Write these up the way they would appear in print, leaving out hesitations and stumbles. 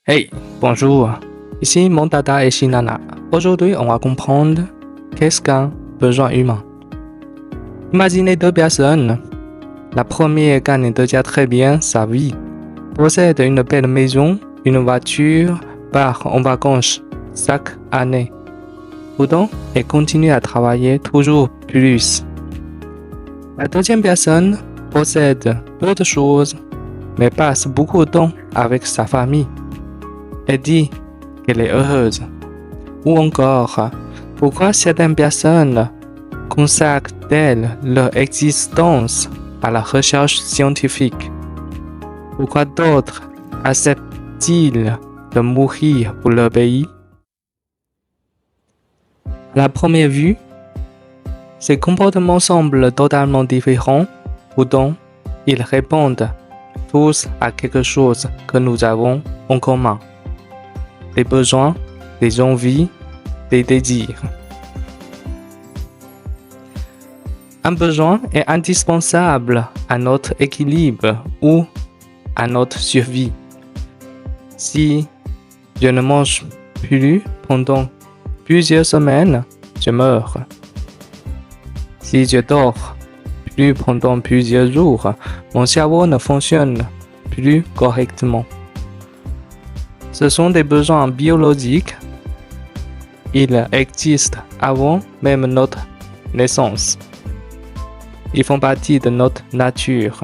Hey, bonjour. Ici mon dada et Shinana. Aujourd'hui, on va comprendre qu'est-ce qu'un besoin humain. Imaginez deux personnes. La première gagne déjà très bien sa vie, possède une belle maison, une voiture, part en vacances chaque année. Pourtant, elle continue à travailler toujours plus. La deuxième personne possède peu de choses, mais passe beaucoup de temps avec sa famille. Elle dit qu'elle est heureuse. Ou encore, pourquoi certaines personnes consacrent-elles leur existence à la recherche scientifique? Pourquoi d'autres acceptent-ils de mourir pour leur pays? À la première vue, ces comportements semblent totalement différents, pourtant ils répondent tous à quelque chose que nous avons en commun. Des besoins, des envies, des désirs. Un besoin est indispensable à notre équilibre ou à notre survie. Si je ne mange plus pendant plusieurs semaines, je meurs. Si je dors plus pendant plusieurs jours, mon cerveau ne fonctionne plus correctement. Ce sont des besoins biologiques. Ils existent avant même notre naissance. Ils font partie de notre nature.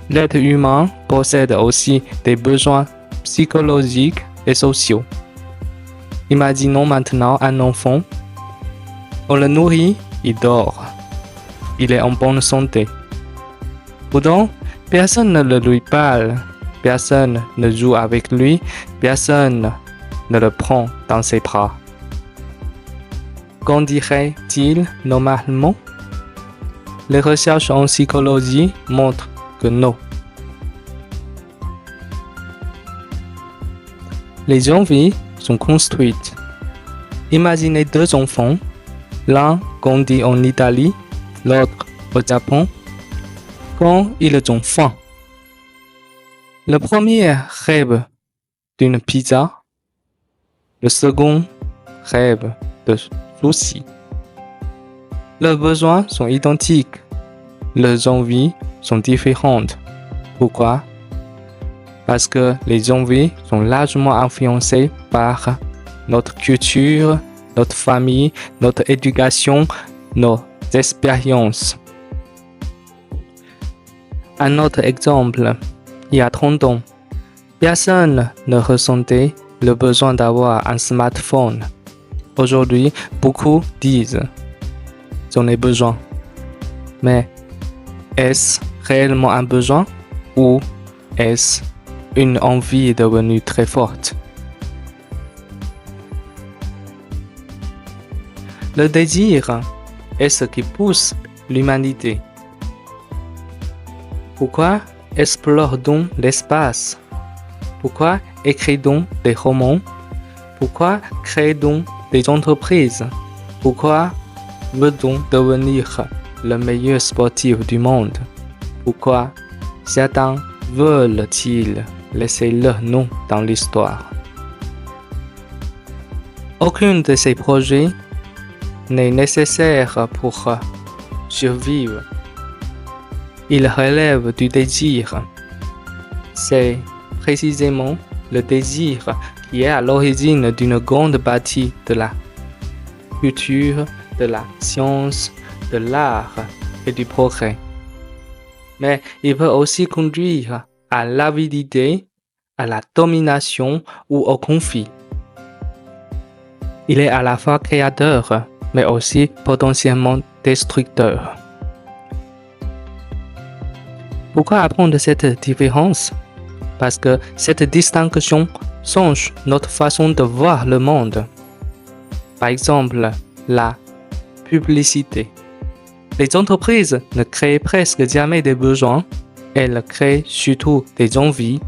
L'être humain possède aussi des besoins psychologiques et sociaux. Imaginons maintenant un enfant. On le nourrit, il dort. Il est en bonne santé. Pourtant, personne ne lui parle. Personne ne joue avec lui, personne ne le prend dans ses bras. Qu'en dirait-il normalement? Les recherches en psychologie montrent que non. Les envies sont construites. Imaginez deux enfants, l'un grandit en Italie, l'autre au Japon. Quand ils ont faim, le premier rêve d'une pizza, le second rêve de sushi. Leurs besoins sont identiques, leurs envies sont différentes. Pourquoi? Parce que les envies sont largement influencées par notre culture, notre famille, notre éducation, nos expériences. Un autre exemple. Il y a 30 ans, personne ne ressentait le besoin d'avoir un smartphone. Aujourd'hui, beaucoup disent « j'en ai besoin ». Mais est-ce réellement un besoin ou est-ce une envie devenue très forte? Le désir est ce qui pousse l'humanité. Pourquoi explore-t-on l'espace? Pourquoi écrit-on des romans? Pourquoi crée-t-on des entreprises? Pourquoi veut-on devenir le meilleur sportif du monde? Pourquoi certains veulent-ils laisser leur nom dans l'histoire? Aucun de ces projets n'est nécessaire pour survivre. Il relève du désir. C'est précisément le désir qui est à l'origine d'une grande partie de la culture, de la science, de l'art et du progrès. Mais il peut aussi conduire à l'avidité, à la domination ou au conflit. Il est à la fois créateur, mais aussi potentiellement destructeur. Pourquoi apprendre cette différence? Parce que cette distinction change notre façon de voir le monde. Par exemple, la publicité. Les entreprises ne créent presque jamais des besoins, elles créent surtout des envies.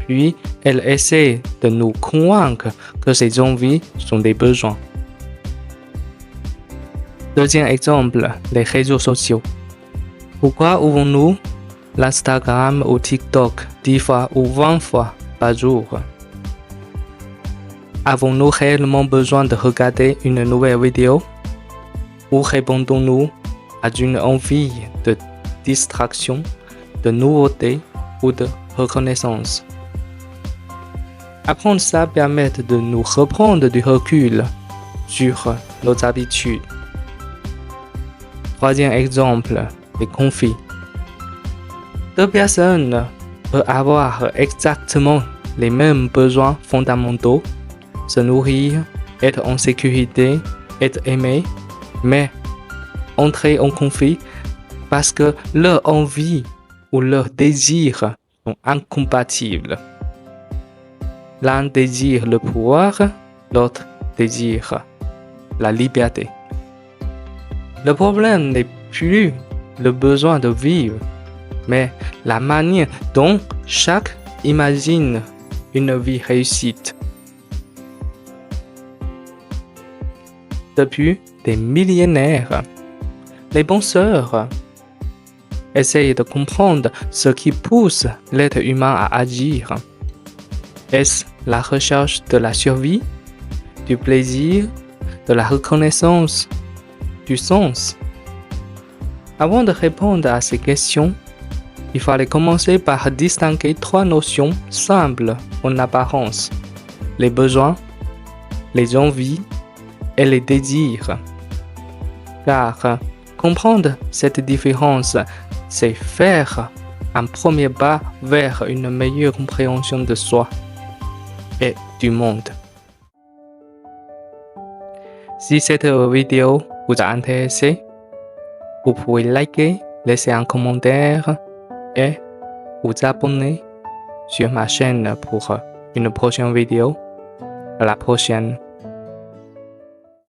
Puis, elles essaient de nous convaincre que ces envies sont des besoins. Deuxième exemple, les réseaux sociaux. Pourquoi ouvrons-nous l'Instagram ou TikTok 10 fois ou 20 fois par jour. Avons-nous réellement besoin de regarder une nouvelle vidéo? Ou répondons-nous à une envie de distraction, de nouveauté ou de reconnaissance? Apprendre ça permet de nous reprendre du recul sur nos habitudes. Troisième exemple, les conflits. Deux personnes peuvent avoir exactement les mêmes besoins fondamentaux, se nourrir, être en sécurité, être aimé, mais entrer en conflit parce que leurs envies ou leurs désirs sont incompatibles. L'un désire le pouvoir, l'autre désire la liberté. Le problème n'est plus le besoin de vivre, mais la manière dont chacun imagine une vie réussite. Depuis des millénaires, les penseurs essayent de comprendre ce qui pousse l'être humain à agir. Est-ce la recherche de la survie, du plaisir, de la reconnaissance, du sens? Avant de répondre à ces questions, il fallait commencer par distinguer trois notions simples en apparence: les besoins, les envies et les désirs. Car comprendre cette différence, c'est faire un premier pas vers une meilleure compréhension de soi et du monde. Si cette vidéo vous a intéressé, vous pouvez liker, laisser un commentaire et vous abonner sur ma chaîne pour une prochaine vidéo. À la prochaine.